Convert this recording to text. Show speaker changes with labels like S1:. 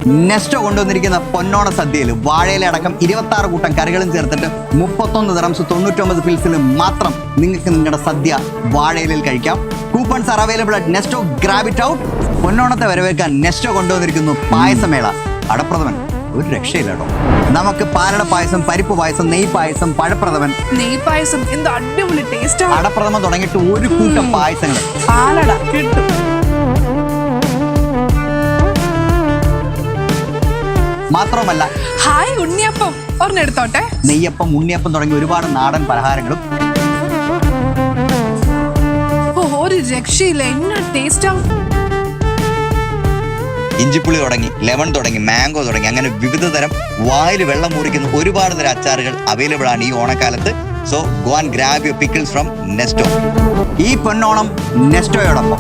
S1: നെസ്റ്റോ കൊണ്ടുവന്നിരിക്കുന്ന പൊന്നോണ സദ്യയിൽ വാഴയില അടക്കം 26 കൂട്ടം കറികളും ചേർത്തിട്ട് 31 ദിറംസ് 99 ഫിൽസിന് മാത്രം നിങ്ങൾക്ക് നിങ്ങളുടെ സദ്യ വാഴയിലയിൽ കഴിക്കാം. Coupons are available at Nesto. Grab it out. പൊന്നോണത്തെ വരവേൽക്കാൻ നെസ്റ്റോ കൊണ്ടുവന്നിരിക്കുന്നു പായസമേള. അടപ്രഥമൻ ഒരു രക്ഷയില്ല കേട്ടോ. നമുക്ക് പാലട പായസം, പരിപ്പ് പായസം, നെയ് പായസം, പഴപ്രഥമൻ,
S2: നെയ് പായസം എന്ത് അടിപൊളി ടേസ്റ്റ്.
S1: അടപ്രഥമൻ തുടങ്ങിയിട്ട് ഒരു കൂട്ടം പായസങ്ങൾ.
S2: പാലട കിട്ടും.
S1: മാത്രമല്ല
S2: ഹായ് ഉണ്ണിയപ്പം ഒരെണ്ണെടുത്തോട്ടെ.
S1: നെയ്യപ്പം, ഉണ്ണിയപ്പം തുടങ്ങി ഒരുപാട് നാടൻ പലഹാരങ്ങളും.
S2: ഒരു രക്ഷയില്ല, എന്നാ ടേസ്റ്റാ.
S1: ഇഞ്ചിപ്പുളി തുടങ്ങി, ലെമൺ തുടങ്ങി, മാംഗോ തുടങ്ങി, അങ്ങനെ വിവിധ തരം വായിൽ വെള്ളം മുറിക്കുന്ന ഒരുപാട് തരം അച്ചാറുകൾ അവൈലബിൾ ആണ് ഈ ഓണക്കാലത്ത്. So go and grab your pickles from Nesto. ഈ പൊന്നോണം നെസ്റ്റോയോടൊപ്പം.